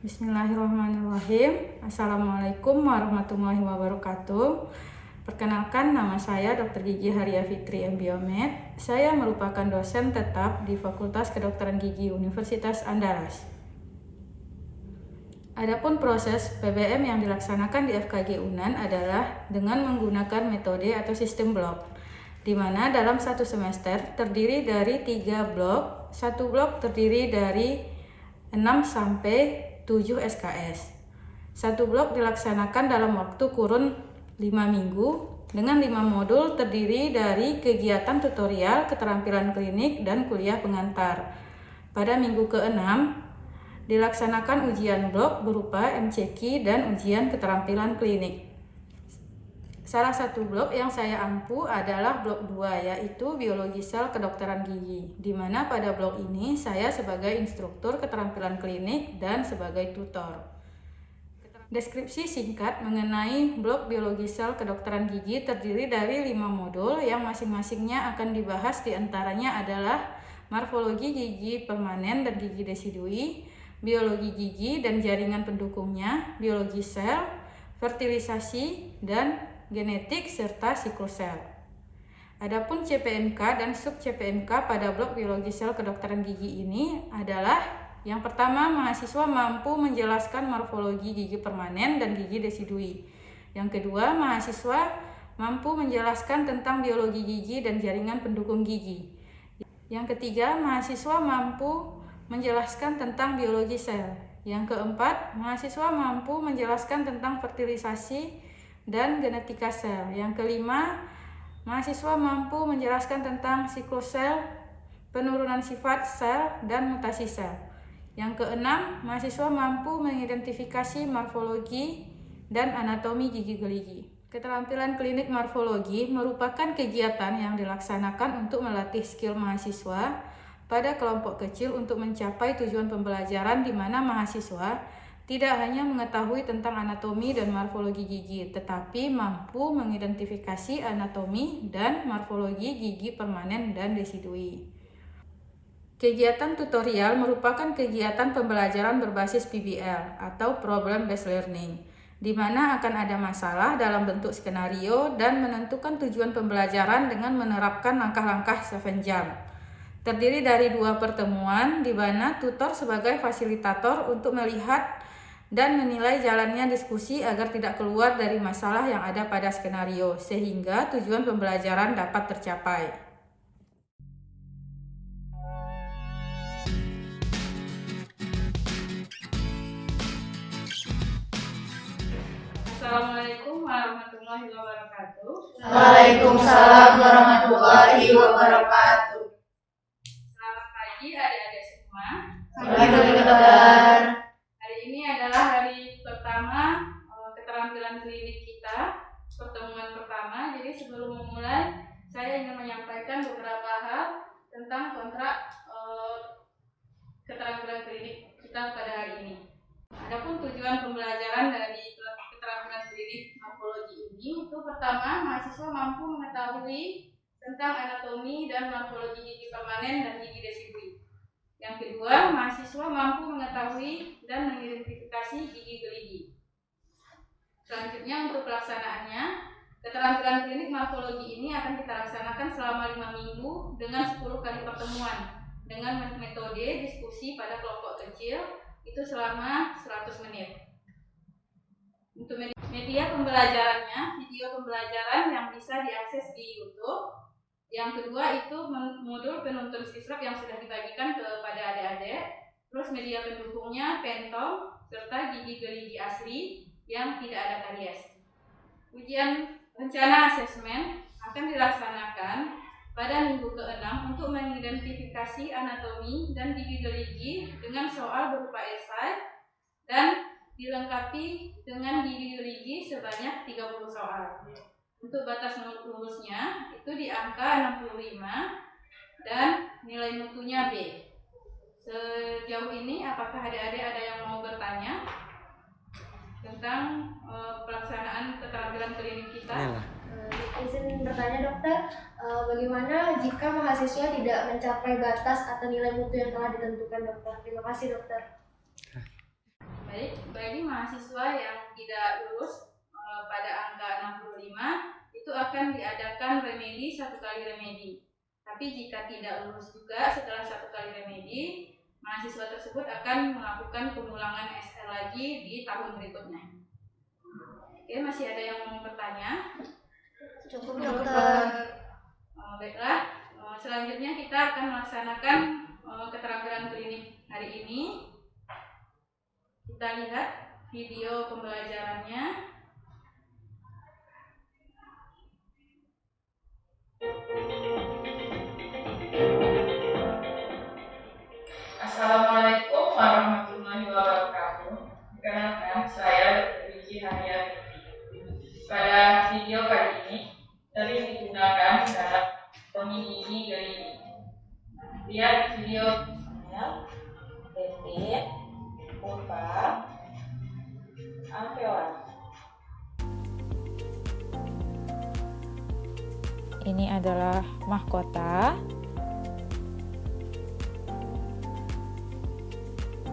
Bismillahirrahmanirrahim. Assalamualaikum warahmatullahi wabarakatuh. Perkenalkan, nama saya Dr. Gigi Haria Fitri MBiomed. Saya merupakan dosen tetap di Fakultas Kedokteran Gigi Universitas Andalas. Adapun proses PBM yang dilaksanakan di FKG UNAN adalah dengan menggunakan metode atau sistem blok, di mana dalam satu semester terdiri dari 3 blok. Satu blok terdiri dari 6 sampai 7 SKS. Satu blok dilaksanakan dalam waktu kurun 5 minggu dengan 5 modul terdiri dari kegiatan tutorial, keterampilan klinik, dan kuliah pengantar. Pada minggu ke-6 dilaksanakan ujian blok berupa MCQ dan ujian keterampilan klinik. Salah satu blok yang saya ampu adalah blok 2, yaitu biologi sel kedokteran gigi, di mana pada blok ini saya sebagai instruktur keterampilan klinik dan sebagai tutor. Deskripsi singkat mengenai blok biologi sel kedokteran gigi terdiri dari 5 modul yang masing-masingnya akan dibahas, diantaranya adalah morfologi gigi permanen dan gigi desidui, biologi gigi dan jaringan pendukungnya, biologi sel, fertilisasi, dan genetik serta siklus sel. Adapun CPMK dan sub CPMK pada blok biologi sel kedokteran gigi ini adalah yang pertama, mahasiswa mampu menjelaskan morfologi gigi permanen dan gigi desidui. Yang kedua, mahasiswa mampu menjelaskan tentang biologi gigi dan jaringan pendukung gigi. Yang ketiga, mahasiswa mampu menjelaskan tentang biologi sel. Yang keempat, mahasiswa mampu menjelaskan tentang fertilisasi dan genetika sel. Yang kelima, mahasiswa mampu menjelaskan tentang siklus sel, penurunan sifat sel, dan mutasi sel. Yang keenam, mahasiswa mampu mengidentifikasi morfologi dan anatomi gigi gerigi. Keterampilan klinik morfologi merupakan kegiatan yang dilaksanakan untuk melatih skill mahasiswa pada kelompok kecil untuk mencapai tujuan pembelajaran, di mana mahasiswa tidak hanya mengetahui tentang anatomi dan morfologi gigi, tetapi mampu mengidentifikasi anatomi dan morfologi gigi permanen dan desidui. Kegiatan tutorial merupakan kegiatan pembelajaran berbasis PBL atau Problem Based Learning, di mana akan ada masalah dalam bentuk skenario dan menentukan tujuan pembelajaran dengan menerapkan langkah-langkah 7 jam. Terdiri dari 2 pertemuan, di mana tutor sebagai fasilitator untuk melihat dan menilai jalannya diskusi agar tidak keluar dari masalah yang ada pada skenario, sehingga tujuan pembelajaran dapat tercapai. Assalamualaikum warahmatullahi wabarakatuh. Waalaikumsalam warahmatullahi wabarakatuh. Selamat pagi adik-adik semua. Pagi dokter. Hari ini adalah hari pertama keterampilan klinik kita, pertemuan pertama. Jadi sebelum memulai, saya ingin menyampaikan beberapa hal tentang kontrak keterampilan klinik kita pada hari ini. Adapun tujuan pembelajaran dari keterampilan klinik morfologi ini, itu pertama, mahasiswa mampu mengetahui tentang anatomi dan morfologi gigi permanen dan gigi desidui. Yang kedua, mahasiswa mampu mengetahui dan mengidentifikasi gigi gerigi. Selanjutnya, untuk pelaksanaannya, keterampilan klinik morfologi ini akan kita laksanakan selama 5 minggu dengan 10 kali pertemuan dengan metode diskusi pada kelompok kecil, itu selama 100 menit. Untuk media pembelajarannya, video pembelajaran yang bisa diakses di YouTube. Yang kedua itu modul penuntun siswap yang sudah dibagikan kepada adik-adik. Terus media pendukungnya pentong serta gigi gerigi asli yang tidak ada karies. Ujian rencana asesmen akan dilaksanakan pada minggu ke-6 untuk mengidentifikasi anatomi dan gigi gerigi dengan soal berupa esai dan dilengkapi dengan gigi gerigi sebanyak 30 soal. Untuk batas lulusnya itu di angka 65 dan nilai mutunya B. Sejauh ini apakah adik-adik ada yang mau bertanya tentang pelaksanaan keterampilan klinik kita? Izin bertanya dokter, bagaimana jika mahasiswa tidak mencapai batas atau nilai mutu yang telah ditentukan dokter? Terima kasih dokter. Baik, bagi mahasiswa yang tidak lulus pada angka 65 itu akan diadakan remedi 1 kali remedi. Tapi jika tidak lulus juga setelah 1 kali remedi, mahasiswa tersebut akan melakukan pemulangan SL lagi di tahun berikutnya. Oke, masih ada yang mau bertanya? Cukup, dokter. Baiklah, selanjutnya kita akan melaksanakan keterampilan klinik hari ini. Kita lihat video pembelajarannya. Assalamualaikum warahmatullahi wabarakatuh. Perkenalkan, saya Dr. Vicky Haryani. Pada video kali ini sering digunakan dalam pemilih gigi. Lihat videonya. Titik, pulpa, alveolar. Ini adalah mahkota.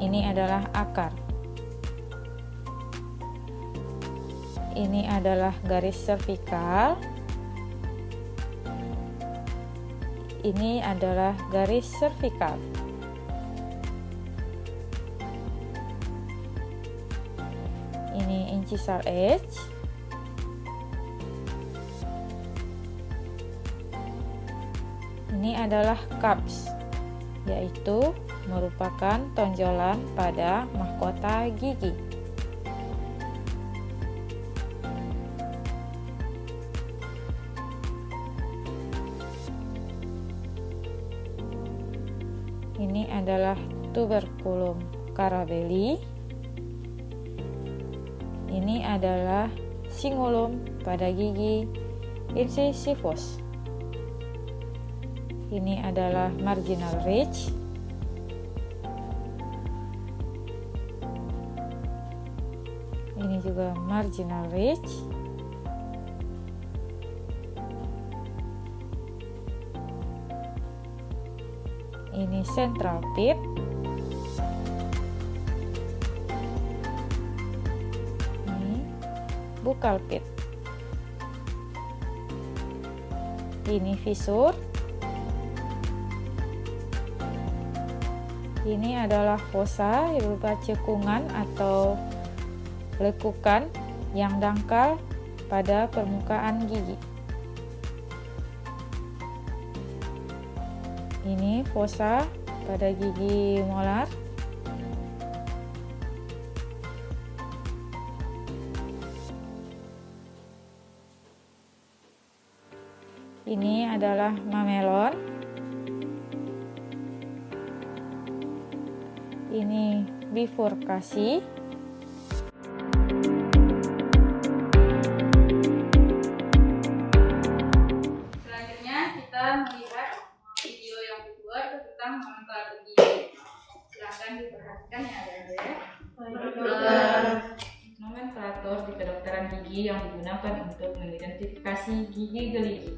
Ini adalah akar. Ini adalah garis servikal. Ini adalah garis servikal. Ini incisal edge. Ini adalah cups, yaitu merupakan tonjolan pada mahkota gigi. Ini adalah tuberculum carabelli. Ini adalah cingulum pada gigi incisivus. Ini adalah marginal ridge. Ini juga marginal ridge. Ini central pit. Ini buccal pit. Ini fissure. Ini adalah fossa berupa cekungan atau lekukan yang dangkal pada permukaan gigi. Ini fossa pada gigi molar. Ini adalah mamelon. Ini bifurkasi. Selanjutnya kita melihat video yang kedua tentang nomenklatur gigi. Silakan diperhatikan ya adik-adik. Nomenklatur di kedokteran gigi yang digunakan untuk mengidentifikasi gigi gerigi.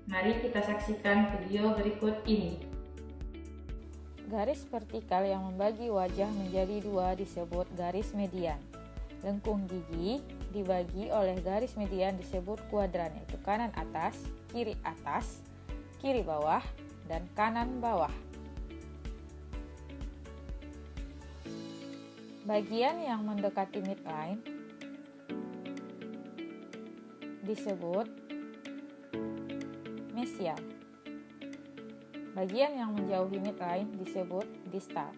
Mari kita saksikan video berikut ini. Garis vertikal yang membagi wajah menjadi dua disebut garis median. Lengkung gigi dibagi oleh garis median disebut kuadran, yaitu kanan atas, kiri bawah, dan kanan bawah. Bagian yang mendekati midline disebut mesial. Bagian yang menjauhi midline disebut distal.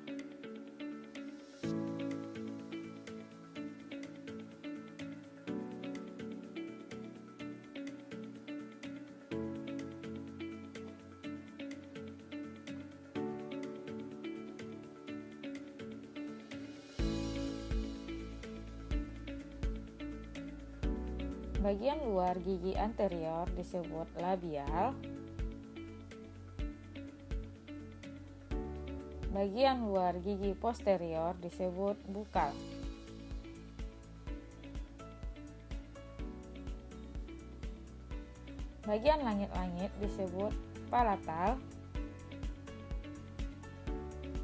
Bagian luar gigi anterior disebut labial. Bagian luar gigi posterior disebut buccal. Bagian langit-langit disebut palatal.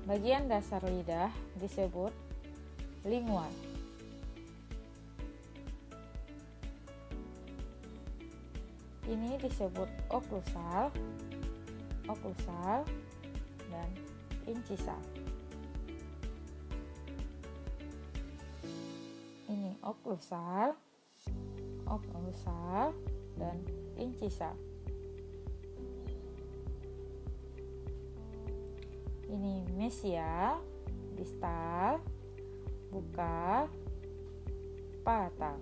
Bagian dasar lidah disebut lingual. Ini disebut oklusal, dan incisal. Ini oklusal, dan incisal. Ini mesial, distal, bukal, palatal.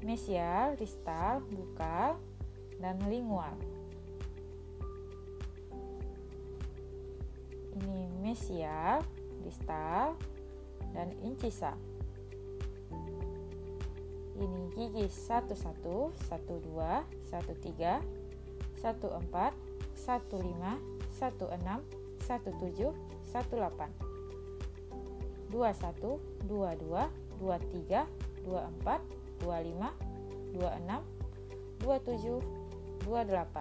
Mesial, distal, bukal, dan lingual. Ini mesial, distal, dan incisal. Ini gigi 11, 12, 13, 14, 15, 16, 17, 18, 21, 22, 23, 24, 25, 26, 27, 28,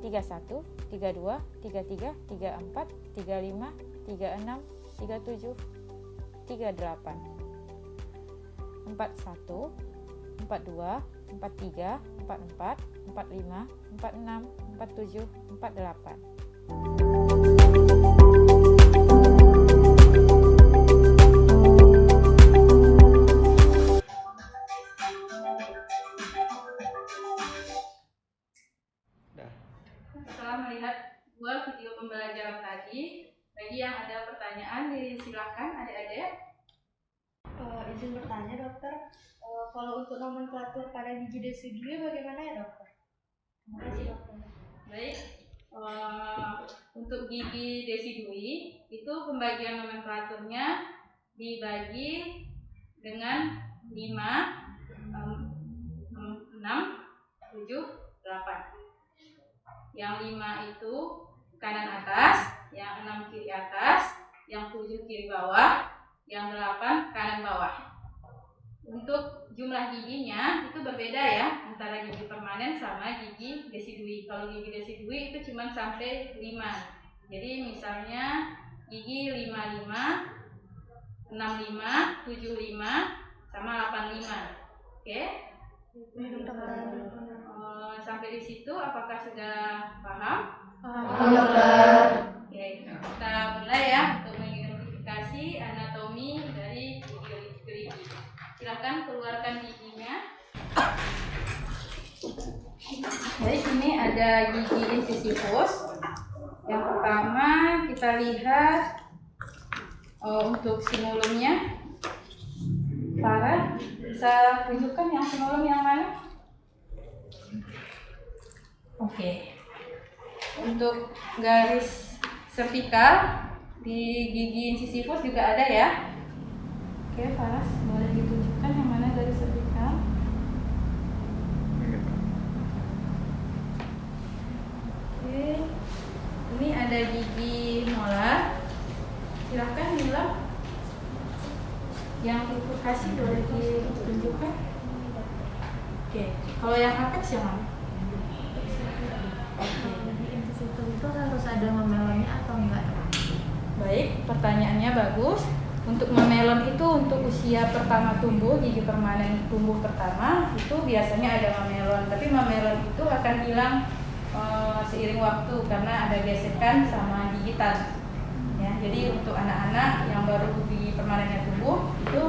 31, 32, 33, 34, 35, 36, 37, 38, 41, 42, 43, 44, 45, 46, 47, 48. Setelah melihat dua video pembelajaran tadi, bagi yang ada pertanyaan silakan adik-adik. Izin bertanya dokter, kalau untuk nomenklatur pada gigi desidui bagaimana ya dokter? Terima kasih dokter. Baik, untuk gigi desidui itu pembagian nomenklaturnya dibagi dengan 5, 6, 7, 8. Yang 5 itu kanan atas, yang 6 kiri atas, yang 7 kiri bawah, yang 8 kanan bawah. Untuk jumlah giginya itu berbeda ya antara gigi permanen sama gigi desidui. Kalau gigi desidui itu cuma sampai 5. Jadi misalnya gigi 55, 65, 75 sama 85. Oke? Sampai di situ apakah sudah paham? Oke, kita mulai ya untuk mengidentifikasi anatomi dari gigi. Silakan keluarkan giginya. Baik, ini ada gigi incisivus. Yang pertama kita lihat untuk sinulumnya. Farah, bisa tunjukkan yang sinulum yang mana? Oke. Untuk garis servikal di gigi incisivus juga ada ya. Oke, Faras, boleh ditunjukkan yang mana garis servikal? Oke. Ini ada gigi molar. Silahkan Mila. Yang bifurkasi boleh ditunjukkan. Oke. Kalau yang apex yang mana? Itu harus ada memelonnya atau enggak? Baik, pertanyaannya bagus. Untuk memelon itu untuk usia pertama tumbuh, gigi permanen tumbuh pertama itu biasanya ada memelon. Tapi memelon itu akan hilang seiring waktu karena ada gesekan sama gigitan. Ya, jadi untuk anak-anak yang baru gigi permanennya tumbuh itu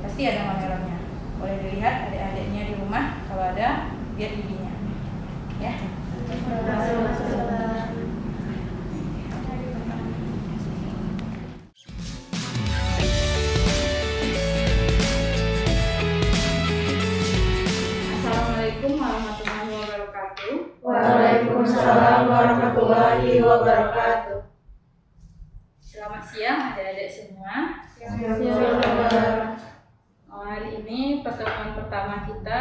pasti ada memelonnya. Boleh dilihat adik-adiknya di rumah kalau ada lihat giginya. Ya. Assalamualaikum warahmatullahi wabarakatuh. Waalaikumsalam warahmatullahi wabarakatuh. Selamat siang adik-adik semua. Hari ini pertemuan pertama kita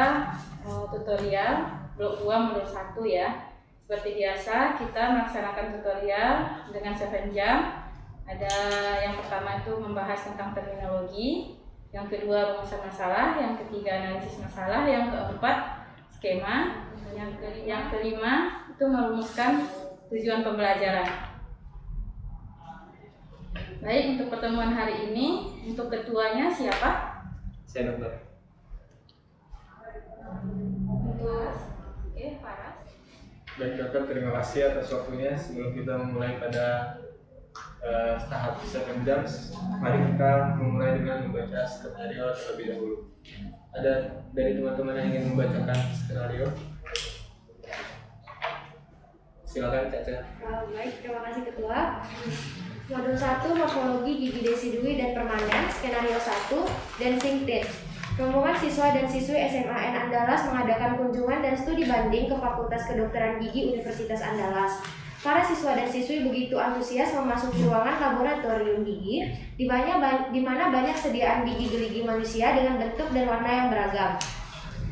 tutorial blok 2 modul 1 ya. Seperti biasa kita melaksanakan tutorial dengan 7 jam. Ada yang pertama itu membahas tentang terminologi, yang kedua rumusan masalah, yang ketiga analisis masalah, yang keempat skema, yang kelima itu merumuskan tujuan pembelajaran. Baik, untuk pertemuan hari ini, untuk ketuanya siapa? Saya dokter. Oke, Faras. Baik dokter, terima kasih atas waktunya. Sebelum kita memulai pada tahap 7 jams, mari kita memulai dengan membaca skenario terlebih dahulu. Ada dari teman-teman yang ingin membacakan skenario? Silakan Caca. Baik, terima kasih Ketua. Modul 1, morfologi gigi desidui dan permanen, skenario 1, dancing teeth. Rombongan siswa dan siswi SMAN Andalas mengadakan kunjungan dan studi banding ke Fakultas Kedokteran Gigi Universitas Andalas. Para siswa dan siswi begitu antusias memasuki ruangan laboratorium gigi, di mana banyak sediaan gigi geligi manusia dengan bentuk dan warna yang beragam,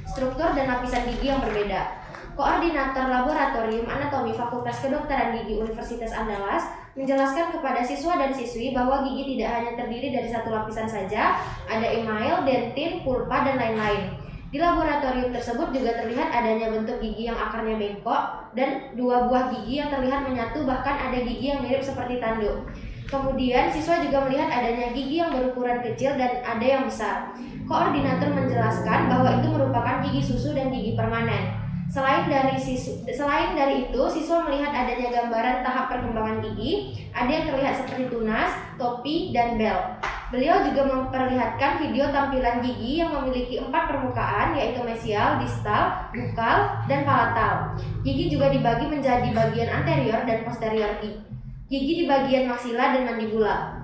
struktur dan lapisan gigi yang berbeda. Koordinator Laboratorium Anatomi Fakultas Kedokteran Gigi Universitas Andalas menjelaskan kepada siswa dan siswi bahwa gigi tidak hanya terdiri dari satu lapisan saja, ada email, dentin, pulpa, dan lain-lain. Di laboratorium tersebut juga terlihat adanya bentuk gigi yang akarnya bengkok dan 2 buah gigi yang terlihat menyatu, bahkan ada gigi yang mirip seperti tanduk. Kemudian siswa juga melihat adanya gigi yang berukuran kecil dan ada yang besar. Koordinator menjelaskan bahwa itu merupakan gigi susu dan gigi permanen. Selain dari itu, siswa melihat adanya gambaran tahap perkembangan gigi, ada yang terlihat seperti tunas, topi, dan bel. Beliau juga memperlihatkan video tampilan gigi yang memiliki 4 permukaan, yaitu mesial, distal, bukal, dan palatal. Gigi juga dibagi menjadi bagian anterior dan posterior gigi di bagian maksila dan mandibula.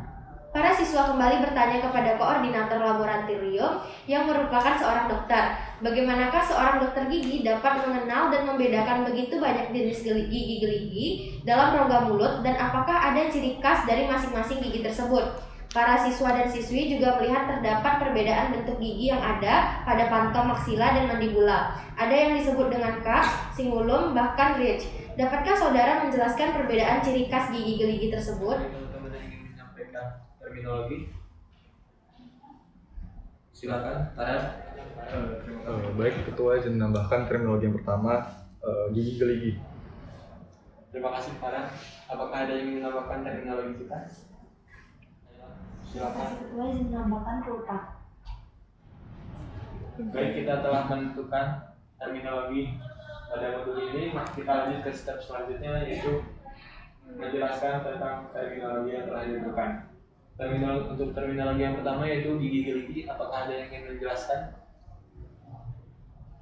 Para siswa kembali bertanya kepada koordinator laboratorium yang merupakan seorang dokter, bagaimanakah seorang dokter gigi dapat mengenal dan membedakan begitu banyak jenis gigi geligi dalam rongga mulut dan apakah ada ciri khas dari masing-masing gigi tersebut. Para siswa dan siswi juga melihat terdapat perbedaan bentuk gigi yang ada pada pantong maksila dan mandibula. Ada yang disebut dengan cup, singulum, bahkan ridge. Dapatkah saudara menjelaskan perbedaan ciri khas gigi geligi tersebut? Teman-teman yang ingin menyampaikan terminologi, silakan. Baik, Ketua izin menambahkan terminologi yang pertama, gigi geligi. Terima kasih Farah. Apakah ada yang ingin menambahkan terminologi kita? Silakan. Ketua izin menambahkan pulpa. Baik, kita telah menentukan terminologi pada modul ini. Kita lanjut ke step selanjutnya, yaitu menjelaskan tentang terminologi yang telah ditentukan. Untuk terminologi yang pertama yaitu gigi geligi. Apakah ada yang ingin menjelaskan?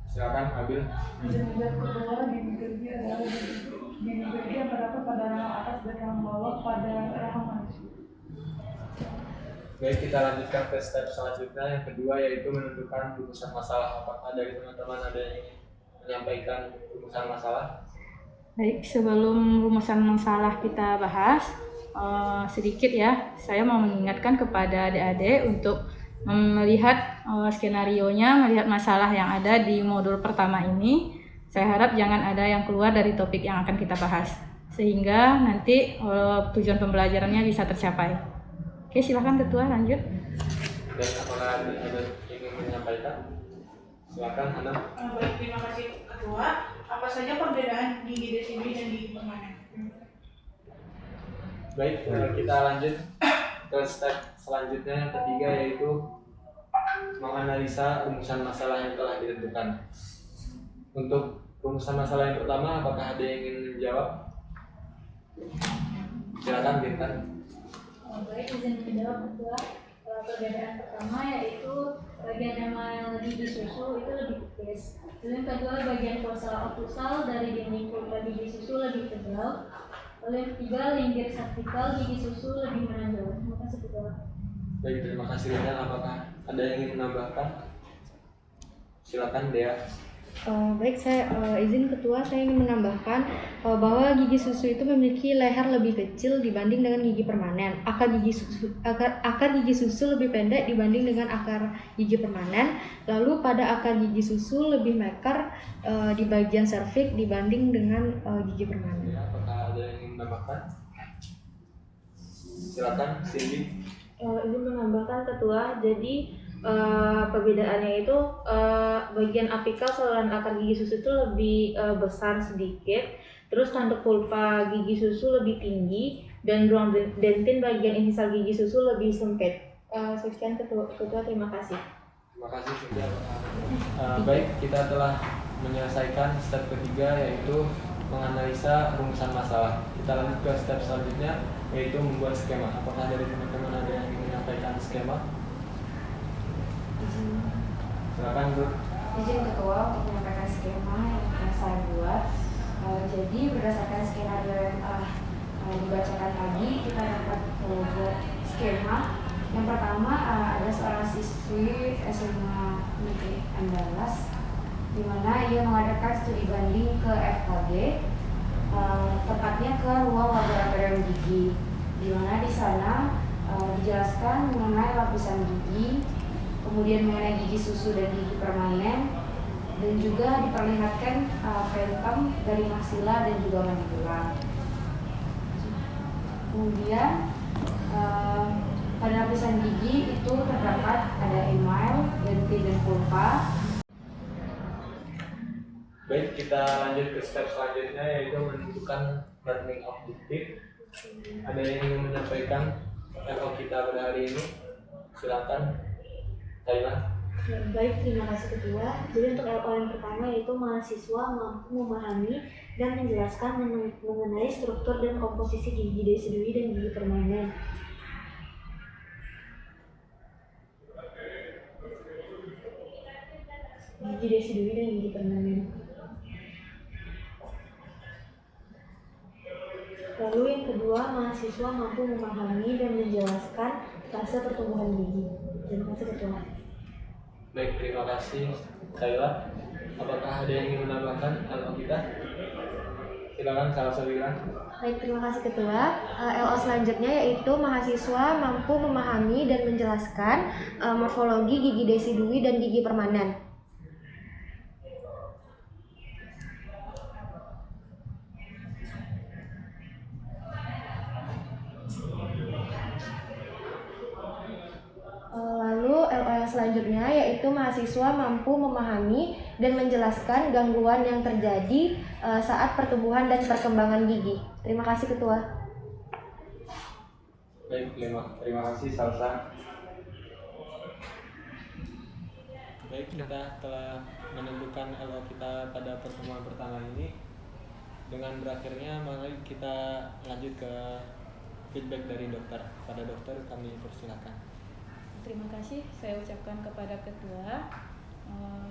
Silakan, Abil. Menjadi kedua, gigi geligi adalah gigi geligi yang terdapat pada rahang atas dan rahang bawah pada rahang manusia. Baik, kita lanjutkan ke step selanjutnya. Yang kedua yaitu menentukan rumusan masalah. Apakah dari teman-teman ada yang ingin menyampaikan rumusan masalah? Baik, sebelum rumusan masalah kita bahas, sedikit ya, saya mau mengingatkan kepada adik-adik untuk melihat skenarionya, melihat masalah yang ada di modul pertama ini. Saya harap jangan ada yang keluar dari topik yang akan kita bahas, sehingga nanti tujuan pembelajarannya bisa tercapai. Oke, silakan Ketua, lanjut. Dan apakah ada yang ingin menyampaikan? Silakan, Hana. Baik, terima kasih Ketua. Apa saja perbedaan gigi desidui dan gigi permanen? Baik, kita lanjut ke step selanjutnya yang ketiga, yaitu menganalisa rumusan masalah yang telah ditentukan. Untuk rumusan masalah yang pertama, apakah ada yang ingin menjawab? Silakan, Bintan. Baik, izin menjawab Ketua. Perbedaan pertama yaitu bagian email gigi susu itu lebih tipis. Lalu yang kedua, bagian fossa oklusal dari dinding pulpa gigi susu lebih tebal. Lalu yang ketiga, linggir vertikal gigi susu lebih menonjol. Terima kasih Ketua. Baik, terima kasih Bintan. Apakah ada yang ingin menambahkan? Silakan, Dea. Baik, saya izin Ketua, saya ingin menambahkan bahwa gigi susu itu memiliki leher lebih kecil dibanding dengan gigi permanen. Akar gigi susu lebih pendek dibanding dengan akar gigi permanen. Lalu pada akar gigi susu lebih mekar di bagian serviks dibanding dengan gigi permanen. Ya, apakah ada yang ingin menambahkan? Silakan, Cindy. Izin menambahkan Ketua, jadi perbedaannya itu bagian apikal saluran akar gigi susu itu lebih besar sedikit, terus tanduk pulpa gigi susu lebih tinggi, dan ruang dentin bagian intisal gigi susu lebih sempit. Sekian ketua, terima kasih. Terima kasih sudah. Baik, kita telah menyelesaikan step ketiga, yaitu menganalisa rumusan masalah. Kita lanjut ke step selanjutnya, yaitu membuat skema. Apakah dari teman-teman ada yang ingin menyampaikan skema? Silakan, Bu. Izin ketua untuk menyampaikan skema yang saya buat. Jadi berdasarkan skenario yang dibacakan tadi, kita dapat membuat skema. Yang pertama ada seorang siswi SMA Negeri Andalas, di mana ia mengadakan studi banding ke FKG, tepatnya ke ruang laboratorium gigi, di mana di sana dijelaskan mengenai lapisan gigi, kemudian mengenai gigi susu dan gigi permanen, dan juga diperlihatkan phantom dari maksila dan juga mandibula. Kemudian pada lapisan gigi itu terdapat ada email, dentin, dan pulpa. Baik, kita lanjut ke step selanjutnya, yaitu menentukan learning objective. Ada yang ingin menyampaikan LO kita pada hari ini? Silakan, Kayla. Baik, terima kasih ketua. Jadi untuk LO yang pertama yaitu mahasiswa mampu memahami dan menjelaskan mengenai struktur dan komposisi gigi desidui dan gigi permanen. Gigi desidui dan gigi permanen. Lalu yang kedua, mahasiswa mampu memahami dan menjelaskan fase pertumbuhan gigi. Terima kasih ketua. Baik, terima kasih Kayla. Apakah ada yang ingin menambahkan LO kita? Silakan, salah Sabila. Baik, terima kasih ketua. LO selanjutnya yaitu mahasiswa mampu memahami dan menjelaskan morfologi gigi desidui dan gigi permanen. Lalu LO yang selanjutnya yaitu mahasiswa mampu memahami dan menjelaskan gangguan yang terjadi saat pertumbuhan dan perkembangan gigi. Terima kasih ketua. Baik, terima kasih Salsa. Baik, kita telah menentukan LO kita pada pertemuan pertama ini. Dengan berakhirnya, mari kita lanjut ke feedback dari dokter. Pada dokter kami persilakan. Terima kasih saya ucapkan kepada ketua.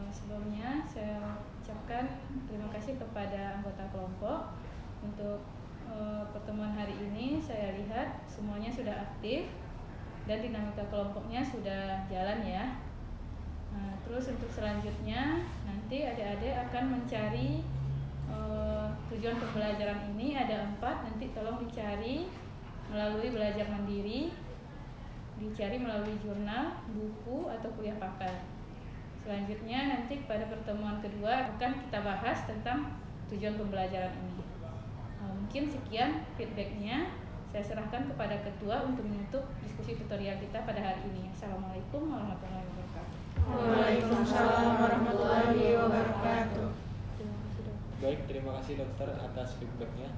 Sebelumnya saya ucapkan terima kasih kepada anggota kelompok. Untuk pertemuan hari ini saya lihat semuanya sudah aktif dan dinamika kelompoknya sudah jalan ya. Terus untuk selanjutnya nanti adik-adik akan mencari tujuan pembelajaran ini ada 4, nanti tolong dicari melalui belajar mandiri, dicari melalui jurnal, buku, atau kuliah pakar. Selanjutnya nanti pada pertemuan kedua akan kita bahas tentang tujuan pembelajaran ini. Mungkin sekian feedbacknya. Saya serahkan kepada ketua untuk menutup diskusi tutorial kita pada hari ini. Assalamualaikum warahmatullahi wabarakatuh. Waalaikumsalam warahmatullahi wabarakatuh. Baik, terima kasih dokter atas feedbacknya.